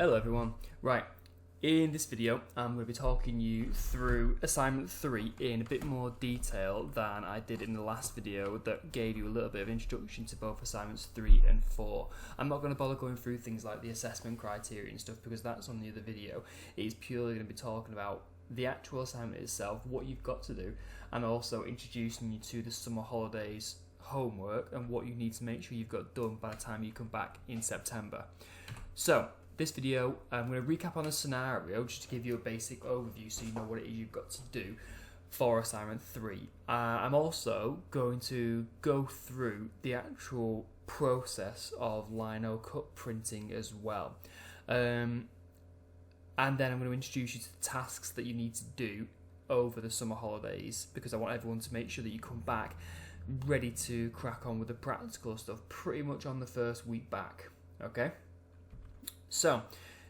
Hello everyone. Right, in this video I'm going to be talking you through assignment 3 in a bit more detail than I did in the last video that gave you a little bit of introduction to both assignments 3 and 4. I'm not going to bother going through things like the assessment criteria and stuff because that's on the other video. It is purely going to be talking about the actual assignment itself, what you've got to do, and also introducing you to the summer holidays homework and what you need to make sure you've got done by the time you come back in September. So this video, I'm going to recap on a scenario just to give you a basic overview so you know what it is you've got to do for assignment 3. I'm also going to go through the actual process of islinocut printing as well. And then I'm going to introduce you to the tasks that you need to do over the summer holidays because I want everyone to make sure that you come back ready to crack on with the practical stuff pretty much on the first week back. Okay? So,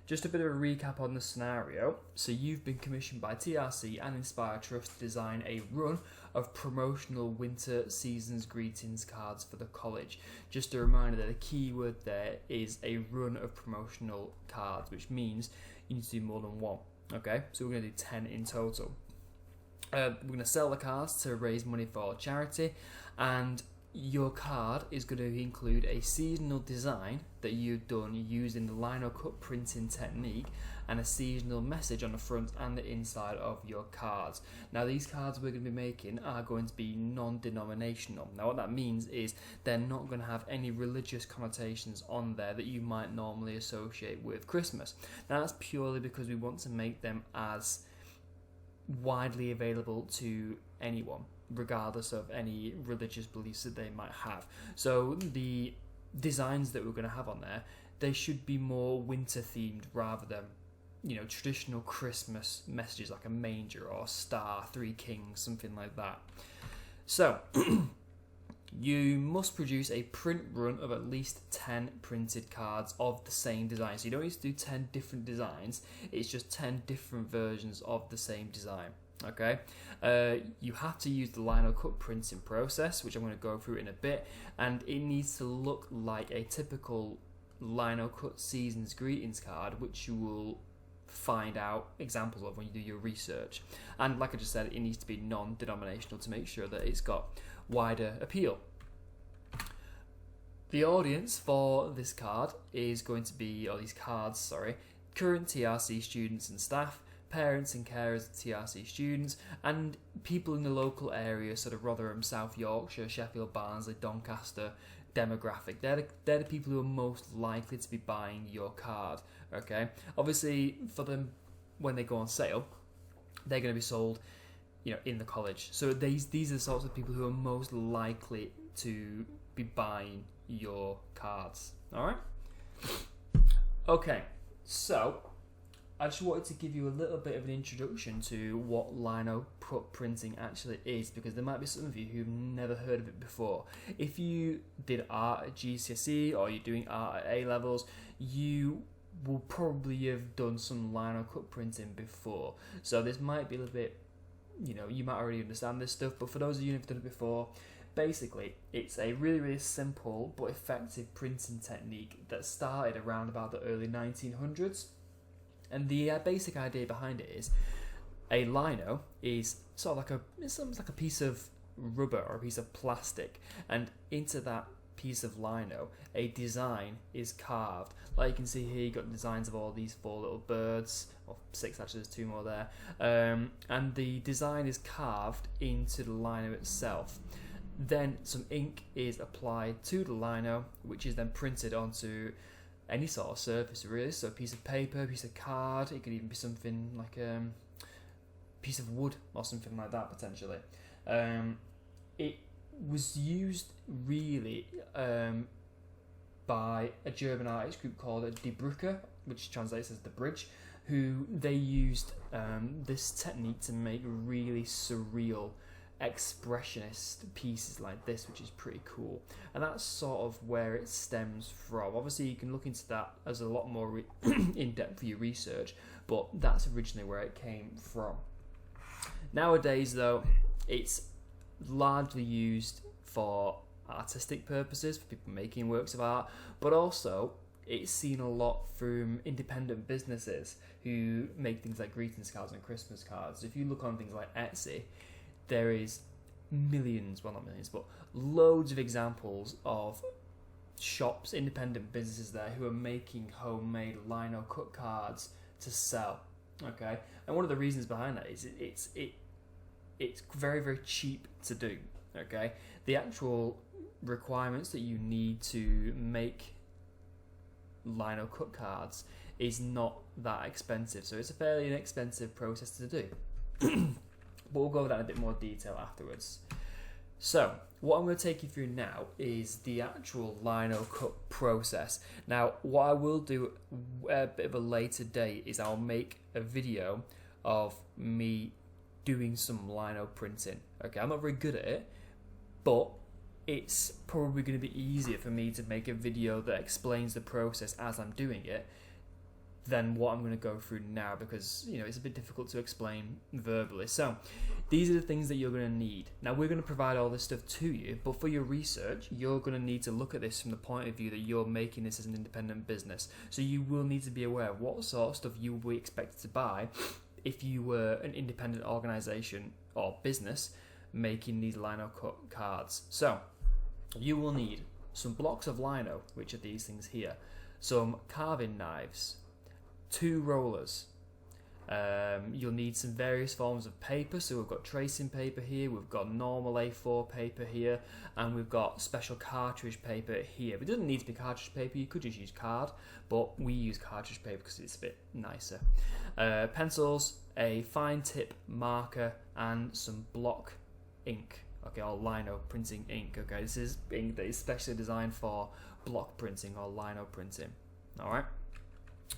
just a bit of a recap on the scenario. So you've been commissioned by TRC and Inspire Trust to design a run of promotional winter season's greetings cards for the college. Just a reminder that the key word there is a run of promotional cards, which means you need to do more than one. Okay, so we're going to do 10 in total. We're going to sell the cards to raise money for charity, and your card is going to include a seasonal design that you've done using the islinocut printing technique and a seasonal message on the front and the inside of your cards. Now these cards we're going to be making are going to be non-denominational. Now what that means is they're not going to have any religious connotations on there that you might normally associate with Christmas. Now that's purely because we want to make them as widely available to anyone, regardless of any religious beliefs that they might have. So the designs that we're going to have on there, they should be more winter themed rather than, traditional Christmas messages like a manger or a star, 3 kings, something like that. So you must produce a print run of at least 10 printed cards of the same design. So you don't need to do 10 different designs, it's just 10 different versions of the same design. Okay, you have to use the islinocut printing process, which I'm going to go through in a bit, and it needs to look like a typical islinocut season's greetings card, which you will find out examples of when you do your research. And like I just said, it needs to be non-denominational to make sure that it's got wider appeal. The audience for this card is going to be, or these cards, current TRC students and staff, parents and carers of TRC students, and people in the local area, sort of Rotherham, South Yorkshire, Sheffield, Barnsley, Doncaster demographic. They're the people who are most likely to be buying your card. Okay, obviously for them when they go on sale, they're going to be sold, in the college. So these are the sorts of people who are most likely to be buying your cards. All right. Okay, so I just wanted to give you a little bit of an introduction to what islinocut printing actually is, because there might be some of you who've never heard of it before. If you did art at GCSE or you're doing art at A-levels, you will probably have done some islinocut printing before. So this might be a little bit, you might already understand this stuff, but for those of you who've done it before, basically it's a really, really simple but effective printing technique that started around about the early 1900s. And the basic idea behind it is a lino is sort of it's almost like a piece of rubber or a piece of plastic, and into that piece of lino a design is carved. Like you can see here, you've got designs of all these 4 little birds, or 6 actually, there's 2 more there, and the design is carved into the lino itself. Then some ink is applied to the lino, which is then printed onto any sort of surface really, so a piece of paper, a piece of card, it could even be something like a piece of wood or something like that potentially. It was used really by a German artist group called Die Brücke, which translates as the bridge, who they used this technique to make really surreal expressionist pieces like this, which is pretty cool, and that's sort of where it stems from. Obviously you can look into that as a lot more in-depth for your research, but that's originally where it came from. Nowadays though, it's largely used for artistic purposes, for people making works of art, but also it's seen a lot from independent businesses who make things like greetings cards and Christmas cards. If you look on things like Etsy, there is millions, well not millions, but loads of examples of shops, independent businesses there who are making homemade lino cut cards to sell. Okay, and one of the reasons behind that is it's very, very cheap to do. Okay, the actual requirements that you need to make lino cut cards is not that expensive, so it's a fairly inexpensive process to do. But we'll go over that in a bit more detail afterwards. So what I'm going to take you through now is the actual lino cut process. Now what I will do a bit of a later date is I'll make a video of me doing some lino printing. Okay, I'm not very good at it, but it's probably going to be easier for me to make a video that explains the process as I'm doing it than what I'm going to go through now, because it's a bit difficult to explain verbally. So these are the things that you're going to need. Now we're going to provide all this stuff to you, but for your research you're going to need to look at this from the point of view that you're making this as an independent business. So you will need to be aware of what sort of stuff you will be expected to buy if you were an independent organisation or business making these lino cut cards. So you will need some blocks of lino, which are these things here, some carving knives, 2 rollers. You'll need some various forms of paper. So we've got tracing paper here, we've got normal A4 paper here, and we've got special cartridge paper here. It doesn't need to be cartridge paper, you could just use card, but we use cartridge paper because it's a bit nicer. Pencils, a fine tip marker, and some block ink. Okay, or lino printing ink. Okay, this is ink that is specially designed for block printing or lino printing. Alright,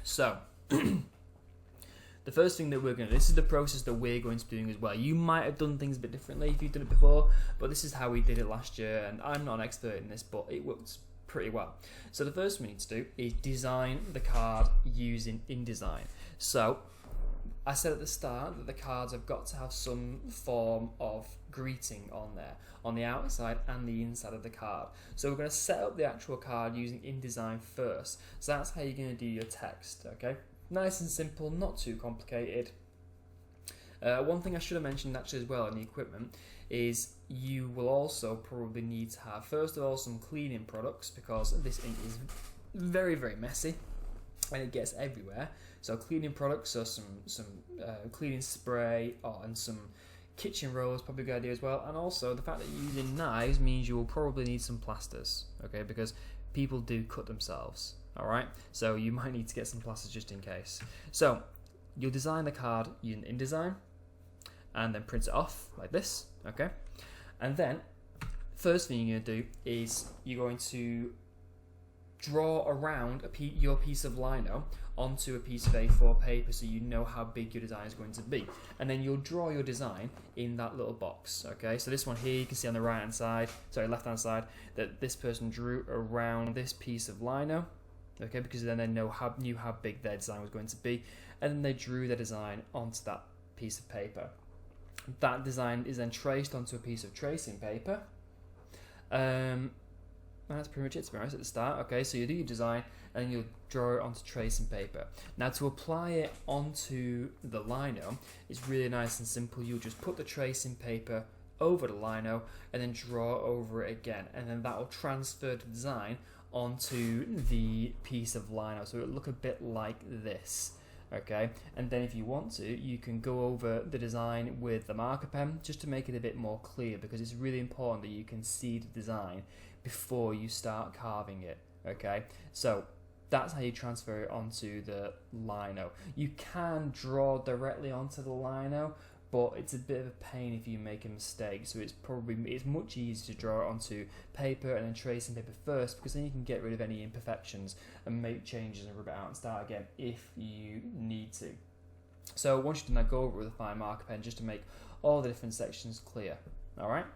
so the first thing that we're going to do, this is the process that we're going to be doing as well. You might have done things a bit differently if you've done it before, but this is how we did it last year, and I'm not an expert in this, but it works pretty well. So the first thing we need to do is design the card using InDesign. So I said at the start that the cards have got to have some form of greeting on there, on the outside and the inside of the card. So we're going to set up the actual card using InDesign first. So that's how you're going to do your text, okay? Nice and simple, not too complicated. One thing I should have mentioned actually as well in the equipment is you will also probably need to have, first of all, some cleaning products, because this ink is very, very messy and it gets everywhere. So cleaning products, so some cleaning spray and some kitchen roll is probably a good idea as well. And also the fact that you're using knives means you will probably need some plasters, okay, because people do cut themselves. Alright, so you might need to get some plasters just in case. So you'll design the card using InDesign and then print it off like this, okay? And then first thing you're going to do is you're going to draw around your piece of lino onto a piece of A4 paper so you know how big your design is going to be. And then you'll draw your design in that little box, okay? So this one here, you can see on the left-hand side, that this person drew around this piece of lino, okay, because then they knew how big their design was going to be, and then they drew their design onto that piece of paper. That design is then traced onto a piece of tracing paper. That's pretty much it, to be honest, at the start. Okay, so you do your design and you'll draw it onto tracing paper. Now to apply it onto the lino, it's really nice and simple. You'll just put the tracing paper over the lino and then draw over it again, and then that will transfer the design onto the piece of lino, so it'll look a bit like this. Okay, and then if you want to, you can go over the design with the marker pen just to make it a bit more clear, because it's really important that you can see the design before you start carving it. Okay, so that's how you transfer it onto the lino. You can draw directly onto the lino, but it's a bit of a pain if you make a mistake, so it's much easier to draw it onto paper and then tracing paper first, because then you can get rid of any imperfections and make changes and rub it out and start again if you need to. So once you've done that, go over it with a fine marker pen just to make all the different sections clear. Alright?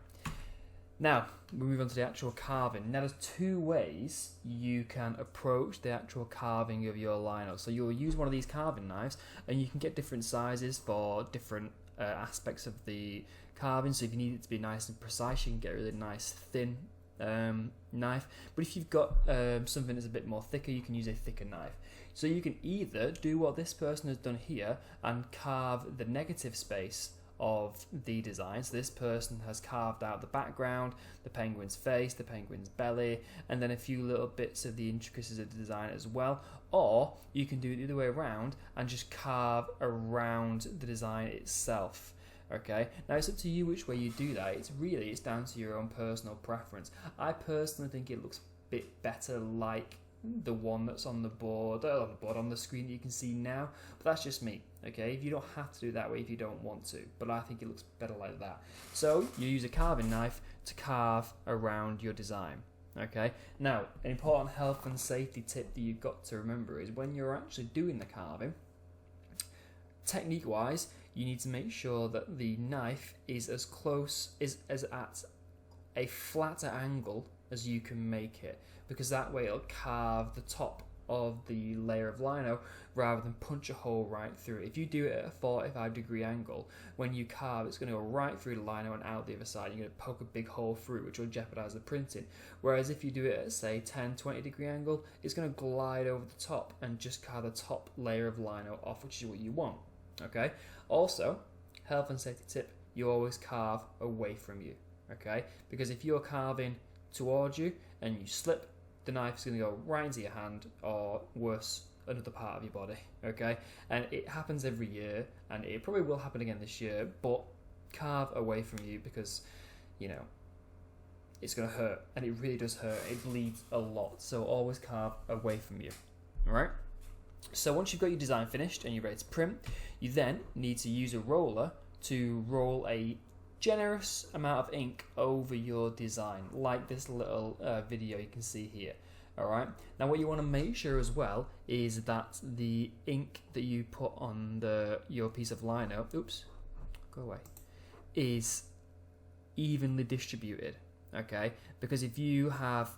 Now, we move on to the actual carving. Now, there's 2 ways you can approach the actual carving of your lino. So you'll use one of these carving knives, and you can get different sizes for different aspects of the carving. So if you need it to be nice and precise, you can get a really nice thin knife, but if you've got something that's a bit more thicker, you can use a thicker knife. So you can either do what this person has done here and carve the negative space of the design. So this person has carved out the background, the penguin's face, the penguin's belly, and then a few little bits of the intricacies of the design as well. Or you can do it the other way around and just carve around the design itself. Okay, now it's up to you which way you do that. It's down to your own personal preference. I personally think it looks a bit better like the one that's on the board, on the screen that you can see now, but that's just me. Okay, you don't have to do it that way if you don't want to, but I think it looks better like that. So you use a carving knife to carve around your design. Okay, now an important health and safety tip that you've got to remember is when you're actually doing the carving, technique wise, you need to make sure that the knife is as close as at a flatter angle as you can make it, because that way it'll carve the top of the layer of lino rather than punch a hole right through it. If you do it at a 45-degree angle, when you carve, it's going to go right through the lino and out the other side. You're going to poke a big hole through, which will jeopardize the printing. Whereas if you do it at, say, 10-20-degree angle, it's going to glide over the top and just carve the top layer of lino off, which is what you want. Okay. Also, health and safety tip: you always carve away from you. Okay, because if you're carving towards you and you slip, the knife is going to go right into your hand, or worse, another part of your body. Okay, and it happens every year, and it probably will happen again this year. But carve away from you, because it's going to hurt, and it really does hurt. It bleeds a lot, so always carve away from you. All right. So once you've got your design finished and you're ready to print, you then need to use a roller to roll a generous amount of ink over your design, like this little video you can see here. Alright, now what you want to make sure as well is that the ink that you put on your piece of lino, is evenly distributed. Okay, because if you have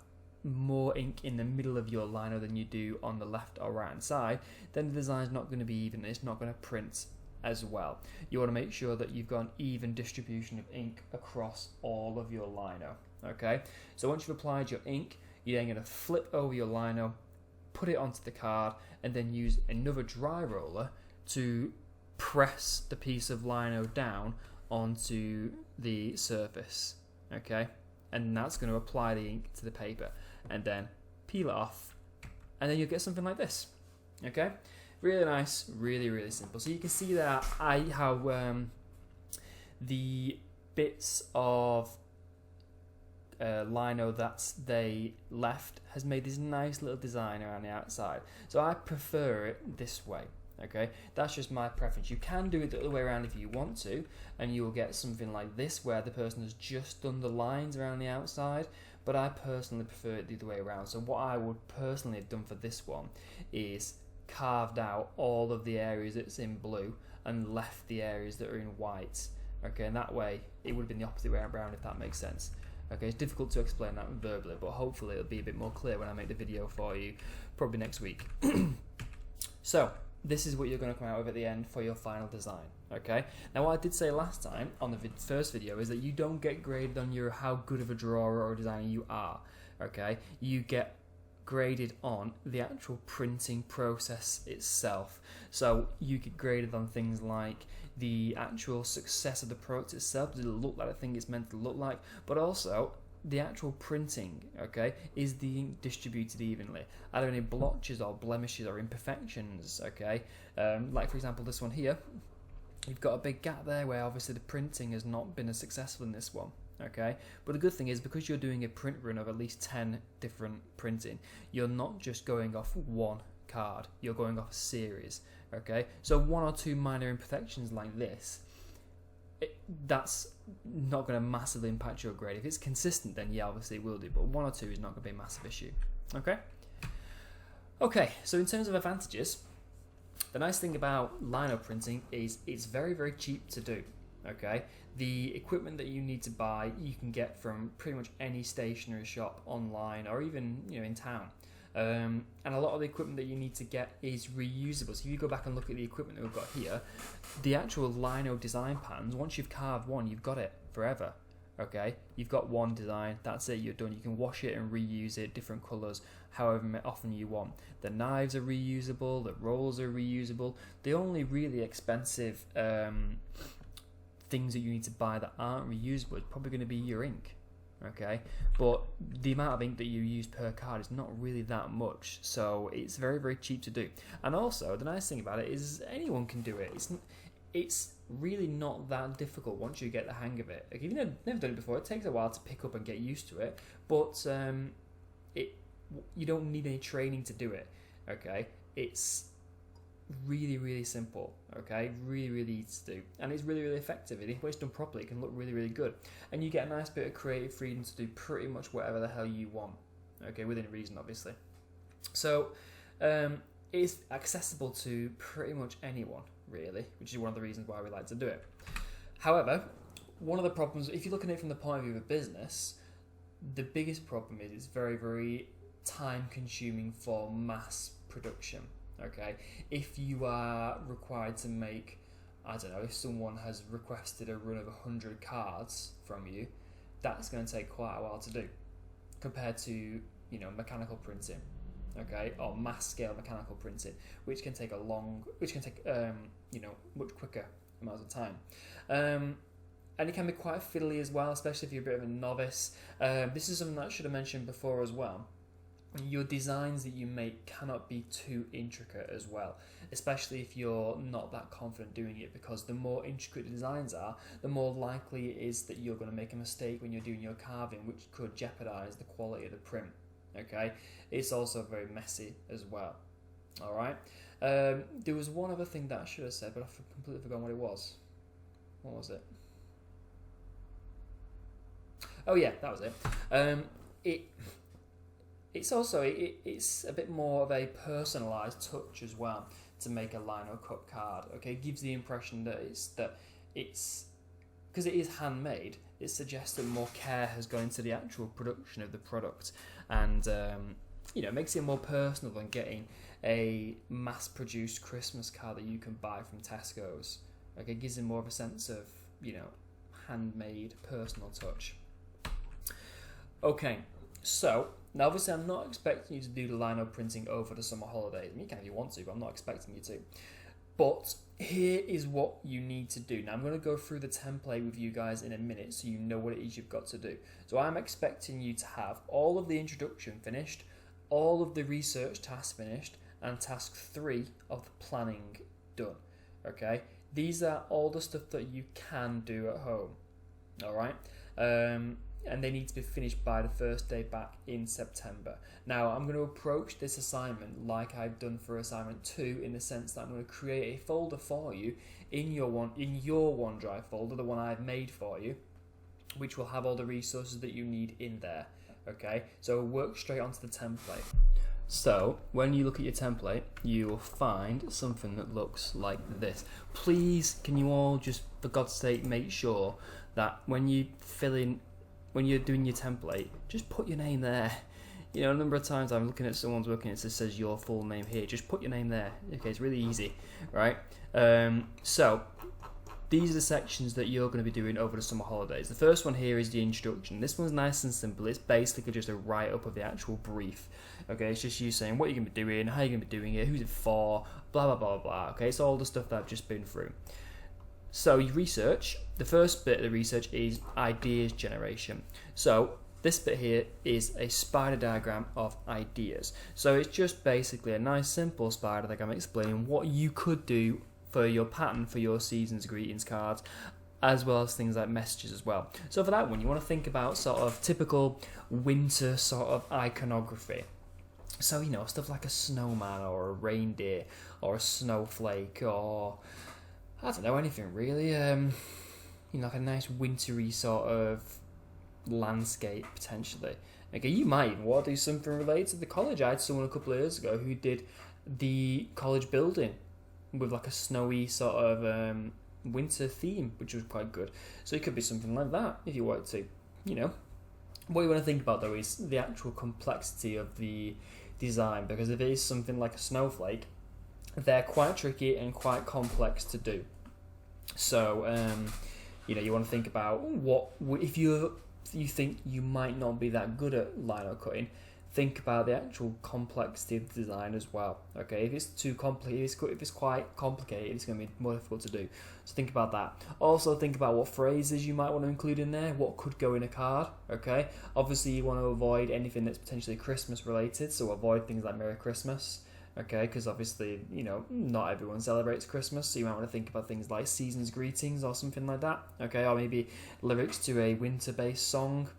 more ink in the middle of your lino than you do on the left or right hand side, then the design is not going to be even. It's not going to print as well. You want to make sure that you've got an even distribution of ink across all of your lino. Okay, so once you've applied your ink, you're then going to flip over your lino, put it onto the card, and then use another dry roller to press the piece of lino down onto the surface. Okay, and that's going to apply the ink to the paper, and then peel it off, and then you'll get something like this. Okay, really nice, really, really simple. So you can see that how the bits of lino that they left has made this nice little design around the outside. So I prefer it this way. Okay, that's just my preference. You can do it the other way around if you want to, and you will get something like this where the person has just done the lines around the outside, but I personally prefer it the other way around. So what I would personally have done for this one is carved out all of the areas that's in blue and left the areas that are in white. Okay, and that way it would have been the opposite way around, if that makes sense. Okay, it's difficult to explain that verbally, but hopefully it'll be a bit more clear when I make the video for you, probably next week. So this is what you're going to come out with at the end for your final design. Okay, now what I did say last time on the first video is that you don't get graded on how good of a drawer or designer you are. Okay, you get graded on the actual printing process itself. So you get graded on things like the actual success of the product itself. Does it look like I think it's meant to look like? But also the actual printing. Okay, is the ink distributed evenly? Are there any blotches or blemishes or imperfections? Okay, like for example this one here, you've got a big gap there where obviously the printing has not been as successful in this one. Okay, but the good thing is, because you're doing a print run of at least 10 different printing, you're not just going off one card, you're going off a series. Okay, so one or two minor imperfections like this, that's not going to massively impact your grade. If it's consistent, then yeah, obviously it will do, but one or two is not going to be a massive issue. Okay, so in terms of advantages, the nice thing about lino printing is it's very, very cheap to do. Okay, the equipment that you need to buy you can get from pretty much any stationery shop online, or even in town. And a lot of the equipment that you need to get is reusable. So if you go back and look at the equipment that we've got here, the actual lino design patterns, once you've carved one, you've got it forever. Okay, you've got one design, that's it, you're done. You can wash it and reuse it, different colours, however often you want. The knives are reusable, the rolls are reusable. The only really expensive things that you need to buy that aren't reusable is probably going to be your ink. Okay, but the amount of ink that you use per card is not really that much, so it's very, very cheap to do. And also, the nice thing about it is anyone can do it. It's really not that difficult once you get the hang of it. Like, if you've never done it before, it takes a while to pick up and get used to it, but you don't need any training to do it. Okay, it's really, really simple. Okay, really, really easy to do, and it's really, really effective. And if it's done properly, it can look really, really good, and you get a nice bit of creative freedom to do pretty much whatever the hell you want. Okay, within reason, obviously. So it's accessible to pretty much anyone, really, which is one of the reasons why we like to do it. However, one of the problems, if you're looking at it from the point of view of a business, the biggest problem is it's very, very time consuming for mass production. Okay, if you are required to make, I don't know, if someone has requested a run of 100 cards from you, that's going to take quite a while to do compared to, mechanical printing. Okay, or mass scale mechanical printing, which can take much quicker amounts of time. And it can be quite fiddly as well, especially if you're a bit of a novice. This is something that I should have mentioned before as well. Your designs that you make cannot be too intricate as well, especially if you're not that confident doing it, because the more intricate the designs are, the more likely it is that you're going to make a mistake when you're doing your carving, which could jeopardize the quality of the print. Okay, it's also very messy as well. All right, there was one other thing that I should have said, but I've completely forgotten what it was. What was it? Oh yeah, that was it. It's a bit more of a personalised touch as well to make a islinocut card. Okay, it gives the impression that it's because it is handmade. It suggests that more care has gone into the actual production of the product, and makes it more personal than getting a mass-produced Christmas card that you can buy from Tesco's. Okay, it gives it more of a sense of handmade, personal touch. Okay, so. Now, obviously, I'm not expecting you to do the lino printing over the summer holidays. I mean, you can if you want to, but I'm not expecting you to. But here is what you need to do. Now, I'm going to go through the template with you guys in a minute so you know what it is you've got to do. So I'm expecting you to have all of the introduction finished, all of the research tasks finished, and task 3 of the planning done. Okay? These are all the stuff that you can do at home. All right? And they need to be finished by the first day back in September. Now, I'm going to approach this assignment like I've done for assignment 2, in the sense that I'm going to create a folder for you in your OneDrive folder, the one I've made for you, which will have all the resources that you need in there. Okay, so work straight onto the template. So, when you look at your template, you will find something that looks like this. Please, can you all just, for God's sake, make sure that when you're doing your template, just put your name there. A number of times I'm looking at someone's work and it just says your full name here. Just put your name there. Okay, it's really easy, right? So these are the sections that you're going to be doing over the summer holidays. The first one here is the introduction. This one's nice and simple. It's basically just a write-up of the actual brief. Okay, it's just you saying what you're going to be doing, how you're going to be doing it, who's it for, blah, blah, blah, blah. Okay, it's all the stuff that I've just been through. So you research. The first bit of the research is ideas generation. So this bit here is a spider diagram of ideas. So it's just basically a nice simple spider diagram explaining what you could do for your pattern for your season's greetings cards, as well as things like messages as well. So for that one, you want to think about sort of typical winter sort of iconography. So, stuff like a snowman or a reindeer or a snowflake, or I don't know, anything really. Like a nice wintry sort of landscape, potentially. Okay, you might even want to do something related to the college. I had someone a couple of years ago who did the college building with like a snowy sort of winter theme, which was quite good. So it could be something like that if you wanted to. What you want to think about though is the actual complexity of the design, because if it is something like a snowflake, they're quite tricky and quite complex to do. So You want to think about what if you think you might not be that good at lino cutting. Think about the actual complexity of the design as well. Okay, if it's too complicated, if it's quite complicated, it's going to be more difficult to do. So think about that. Also think about what phrases you might want to include in there, what could go in a card. Okay, obviously you want to avoid anything that's potentially Christmas related, so avoid things like Merry Christmas. Okay, because obviously, not everyone celebrates Christmas, so you might want to think about things like season's greetings or something like that. Okay, or maybe lyrics to a winter-based song.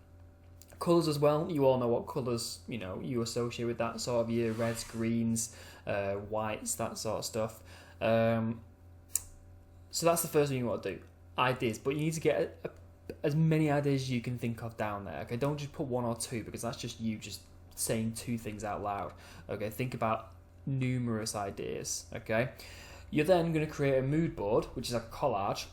Colours as well, you all know what colours, you associate with that sort of year, reds, greens, whites, that sort of stuff. So that's the first thing you want to do, ideas, but you need to get as many ideas as you can think of down there, okay? Don't just put one or two, because that's just you just saying two things out loud, okay? Think about numerous ideas, okay? You're then going to create a mood board, which is a collage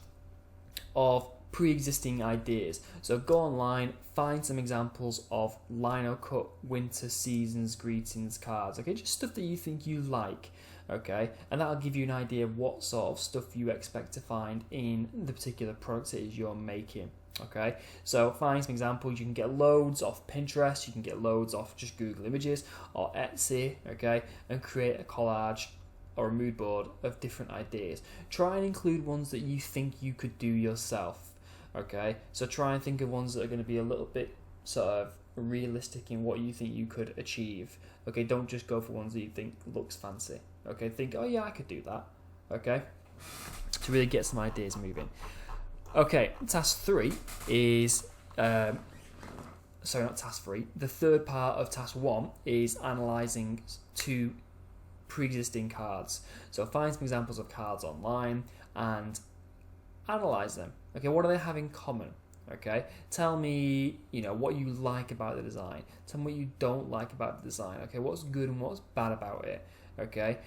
of pre-existing ideas. So go online, find some examples of lino cut winter seasons greetings cards, okay? Just stuff that you think you like, okay? And that'll give you an idea of what sort of stuff you expect to find in the particular product it is you're making, okay? So find some examples. You can get loads off Pinterest, you can get loads off just Google Images or Etsy, okay? And create a collage or a mood board of different ideas. Try and include ones that you think you could do yourself. Okay, so try and think of ones that are going to be a little bit sort of realistic in what you think you could achieve. Okay, don't just go for ones that you think looks fancy. Okay, think, oh yeah, I could do that. Okay, to really get some ideas moving. Okay, task 3 is, sorry, not task 3. The third part of task 1 is analysing 2 pre-existing cards. So find some examples of cards online and analyse them. Okay, what do they have in common? Okay, tell me, what you like about the design. Tell me what you don't like about the design. Okay, what's good and what's bad about it. Okay,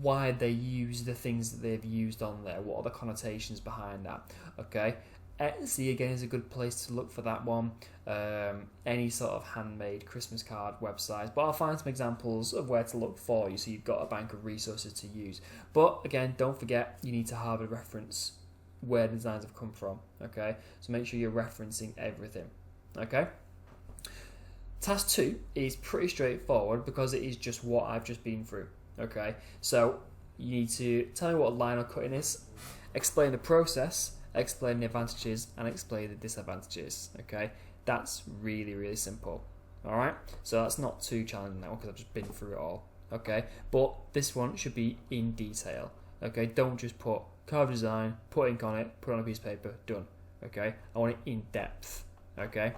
why they use the things that they've used on there. What are the connotations behind that? Okay, Etsy again is a good place to look for that one. Any sort of handmade Christmas card websites, but I'll find some examples of where to look for you, so you've got a bank of resources to use. But again, don't forget, you need to have a reference where the designs have come from, okay? So make sure you're referencing everything, okay? Task 2 is pretty straightforward because it is just what I've just been through, okay? So you need to tell me what lino cutting is, explain the process, explain the advantages, and explain the disadvantages, okay? That's really, really simple, alright? So that's not too challenging now because I've just been through it all, okay? But this one should be in detail, okay? Don't just put card design, put ink on it, put it on a piece of paper, done. Okay, I want it in depth. Okay,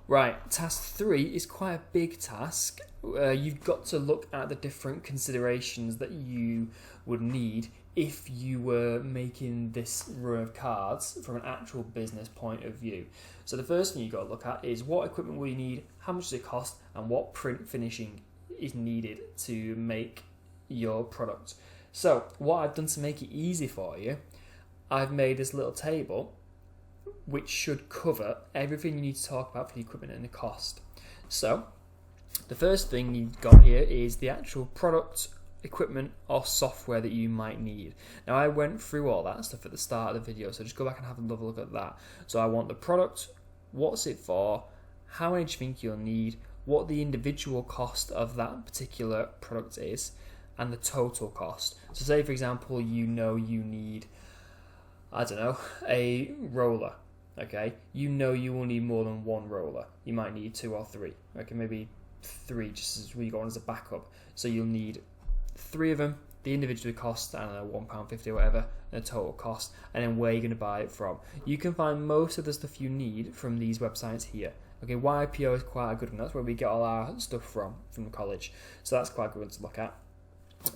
right. Task 3 is quite a big task. You've got to look at the different considerations that you would need if you were making this row of cards from an actual business point of view. So the first thing you've got to look at is what equipment will you need, how much does it cost, and what print finishing is needed to make your product. So what I've done to make it easy for you, I've made this little table which should cover everything you need to talk about for the equipment and the cost. So the first thing you've got here is the actual product, equipment or software that you might need. Now I went through all that stuff at the start of the video, so just go back and have another look at that. So I want the product, what's it for, how many do you think you'll need, what the individual cost of that particular product is, and the total cost. So say for example you need, I don't know, a roller, okay? You will need more than one roller. You might need 2 or 3, okay, maybe 3 just as we go on as a backup. So you'll need 3 of them, the individual cost, I don't know, £1.50 or whatever, and the total cost, and then where you're going to buy it from. You can find most of the stuff you need from these websites here. Okay, YPO is quite a good one. That's where we get all our stuff from college. So that's quite a good one to look at.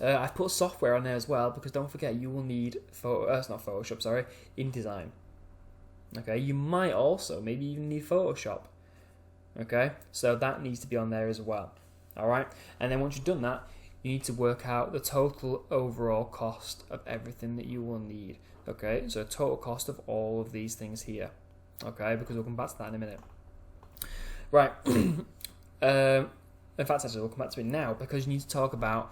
I've put software on there as well because don't forget you will need InDesign. Okay, you might also maybe even need Photoshop. Okay, so that needs to be on there as well. Alright, and then once you've done that, you need to work out the total overall cost of everything that you will need. Okay, so total cost of all of these things here. Okay, because we'll come back to that in a minute. Right, in fact actually we'll come back to it now because you need to talk about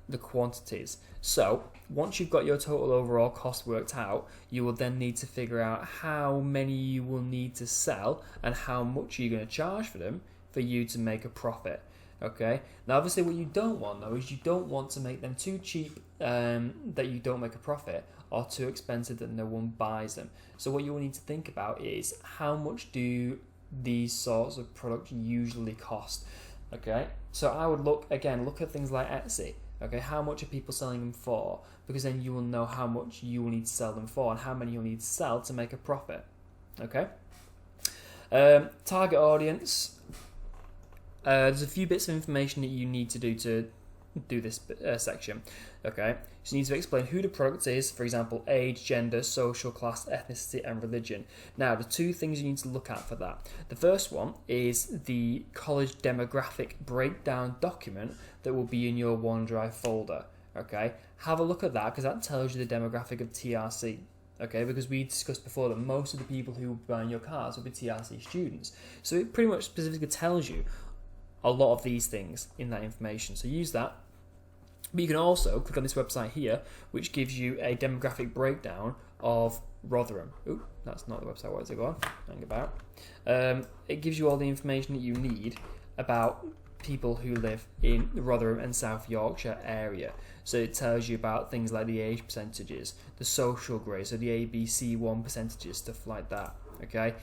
the quantities. So once you've got your total overall cost worked out, you will then need to figure out how many you will need to sell and how much you're going to charge for them for you to make a profit. Okay, now obviously what you don't want though is you don't want to make them too cheap that you don't make a profit, or too expensive that no one buys them. So what you will need to think about is how much do these sorts of products usually cost. Okay, so I would look at things like Etsy. Okay, how much are people selling them for? Because then you will know how much you will need to sell them for and how many you'll need to sell to make a profit. Okay, target audience. There's a few bits of information that you need to do this section. Okay, so you need to explain who the product is, for example, age, gender, social class, ethnicity, and religion. Now, the two things you need to look at for that. The first one is the college demographic breakdown document that will be in your OneDrive folder. Okay, have a look at that because that tells you the demographic of TRC. Okay, because we discussed before that most of the people who will be buying your cars will be TRC students. So it pretty much specifically tells you a lot of these things in that information. So use that. But you can also click on this website here, which gives you a demographic breakdown of Rotherham. Ooh, that's not the website. What does it go on? Hang about. It gives you all the information that you need about people who live in the Rotherham and South Yorkshire area. So it tells you about things like the age percentages, the social grade, so the ABC1 percentages, stuff like that. Okay,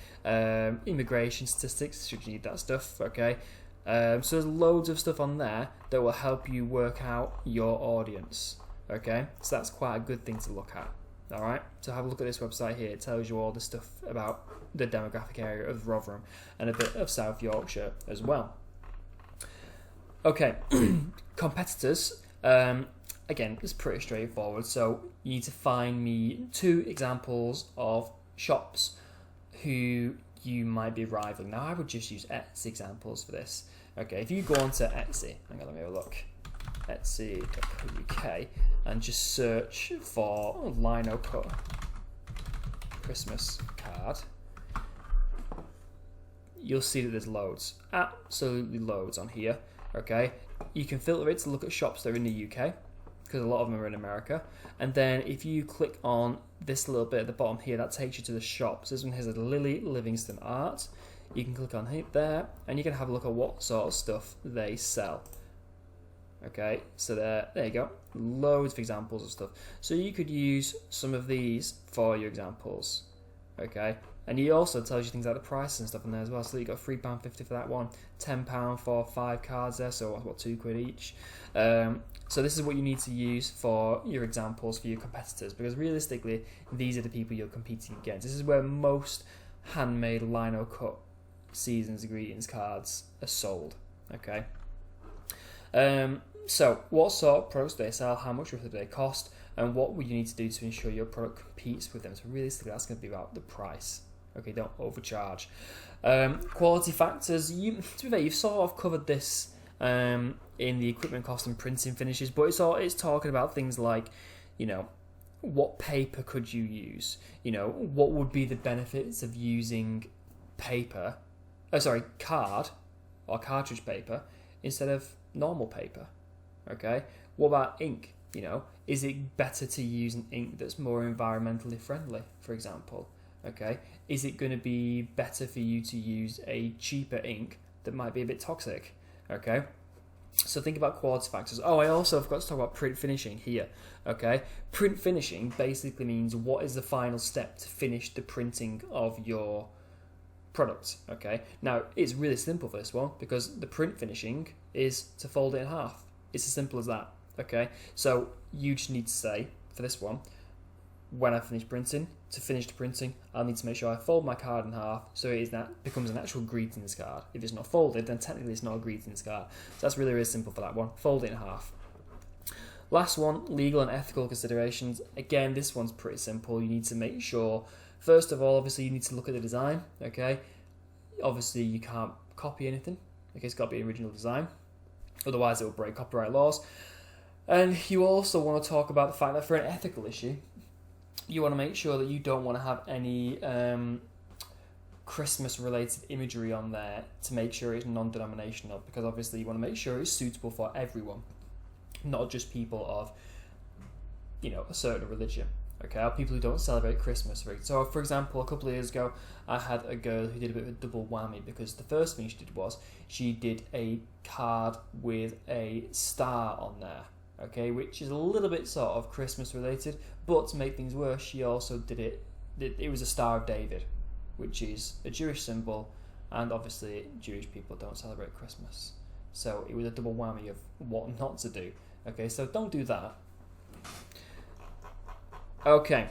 immigration statistics, should you need that stuff. Okay. So there's loads of stuff on there that will help you work out your audience. Okay, so that's quite a good thing to look at. All right, so have a look at this website here. It tells you all the stuff about the demographic area of Rotherham and a bit of South Yorkshire as well. Okay, competitors. Again, it's pretty straightforward. So you need to find me 2 examples of shops who you might be rivaling. Now, I would just use Etsy examples for this. Okay, if you go onto Etsy, hang on, let me have a look. Etsy.co.uk and just search for islinocut Christmas card, you'll see that there's loads, absolutely loads on here. Okay, you can filter it to look at shops that are in the UK because a lot of them are in America. And then if you click on this little bit at the bottom here, that takes you to the shops. This one has a Lily Livingston Art. You can click on it there and you can have a look at what sort of stuff they sell. Okay, so there you go. Loads of examples of stuff. So you could use some of these for your examples. Okay, and he also tells you things like the price and stuff in there as well. So you got £3.50 for that one, £10 for 5 cards there, so what, £2 each. So this is what you need to use for your examples for your competitors, because realistically, these are the people you're competing against. This is where most handmade lino cut season's greetings cards are sold. Okay. So what sort of products do they sell? How much roughly do they cost? And what would you need to do to ensure your product competes with them? So realistically, that's going to be about the price. Okay, don't overcharge. Quality factors. To be fair, you've sort of covered this in the equipment cost and printing finishes, but it's talking about things like, what paper could you use? What would be the benefits of using card or cartridge paper instead of normal paper? Okay, what about ink? Is it better to use an ink that's more environmentally friendly, for example? Okay, is it going to be better for you to use a cheaper ink that might be a bit toxic? Okay, so think about quality factors. Oh, I also forgot to talk about print finishing here. Okay, print finishing basically means what is the final step to finish the printing of your product. Okay, now it's really simple for this one because the print finishing is to fold it in half. It's as simple as that. Okay, so you just need to say for this one, when I finish printing, to finish the printing, I'll need to make sure I fold my card in half so it becomes an actual greetings card. If it's not folded, then technically it's not a greetings card. So that's really, really simple for that one. Fold it in half. Last one, legal and ethical considerations. Again, this one's pretty simple. You need to make sure, first of all, obviously you need to look at the design. Okay, obviously you can't copy anything. Okay, it's got to be original design. Otherwise it will break copyright laws. And you also want to talk about the fact that for an ethical issue, you want to make sure that you don't want to have any Christmas-related imagery on there to make sure it's non-denominational, because obviously you want to make sure it's suitable for everyone. not just people of, a certain religion. Okay, or people who don't celebrate Christmas. So, for example, a couple of years ago, I had a girl who did a bit of a double whammy, because the first thing she did was she did a card with a star on there, okay, which is a little bit sort of Christmas related, but to make things worse, she also did it was a Star of David, which is a Jewish symbol, and obviously Jewish people don't celebrate Christmas. So it was a double whammy of what not to do. Okay, so don't do that. Okay,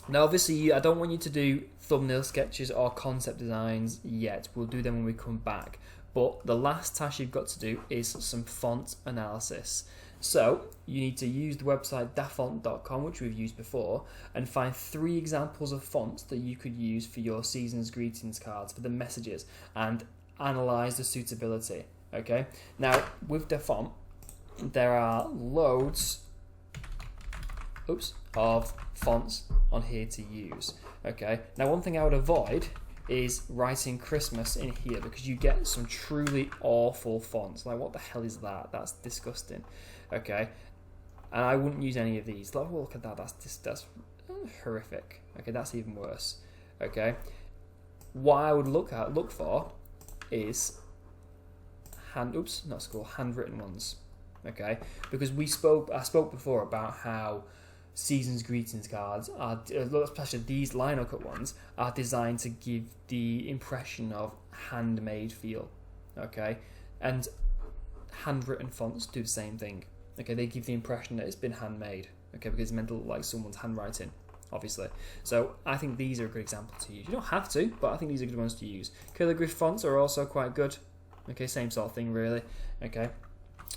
now obviously I don't want you to do thumbnail sketches or concept designs yet. We'll do them when we come back. But the last task you've got to do is some font analysis. So you need to use the website dafont.com, which we've used before, and find 3 examples of fonts that you could use for your season's greetings cards, for the messages, and analyze the suitability. Okay, now with Dafont, there are loads of fonts on here to use. Okay, now one thing I would avoid is writing Christmas in here, because you get some truly awful fonts. Like, what the hell is that? That's disgusting. Okay, and I wouldn't use any of these. Look at that. That's horrific. Okay, that's even worse. Okay, what I would look for is handwritten ones. Okay, because I spoke before about how season's greetings cards are, especially these islinocut ones, are designed to give the impression of handmade feel. Okay, and handwritten fonts do the same thing. Okay, they give the impression that it's been handmade. Okay, because it's meant to look like someone's handwriting, obviously. So I think these are a good example to use. You don't have to, but I think these are good ones to use. Calligraphy fonts are also quite good. Okay, same sort of thing really. Okay,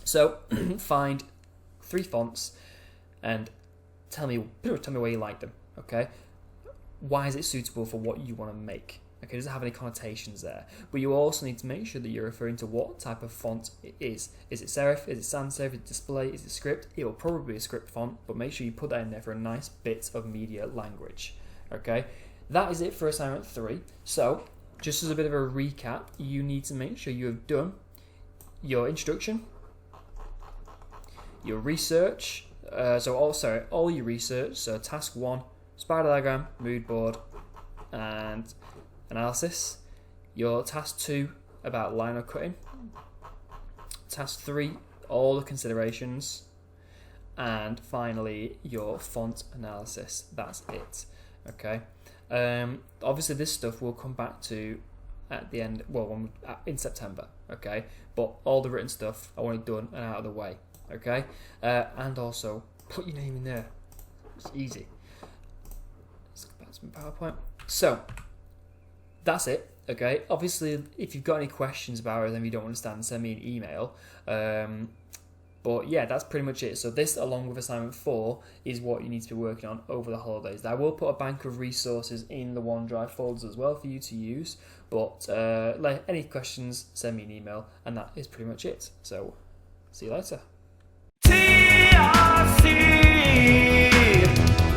so find 3 fonts and tell me why you like them. Okay, why is it suitable for what you want to make? Okay, does it have any connotations there? But you also need to make sure that you're referring to what type of font it is. Is it serif? Is it sans serif? Is it display? Is it script? It will probably be a script font, but make sure you put that in there for a nice bit of media language. Okay, that is it for assignment 3. So, just as a bit of a recap, you need to make sure you have done your introduction, your research, all your research, so task 1, spider diagram, mood board, and analysis. Your task 2, about lino cutting. Task 3, all the considerations. And finally, your font analysis. That's it. Okay. Obviously, this stuff we'll come back to at the end, in September. Okay. But all the written stuff I want it done and out of the way. Okay. And also, put your name in there. It's easy. Let's go back to my PowerPoint. So, that's it. Okay. Obviously, if you've got any questions about it, then you don't understand, send me an email. But yeah, that's pretty much it. So this, along with assignment 4, is what you need to be working on over the holidays. I will put a bank of resources in the OneDrive folders as well for you to use. But any questions, send me an email, and that is pretty much it. So, see you later. TRC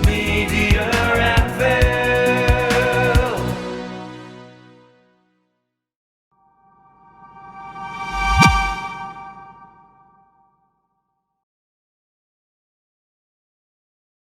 Media.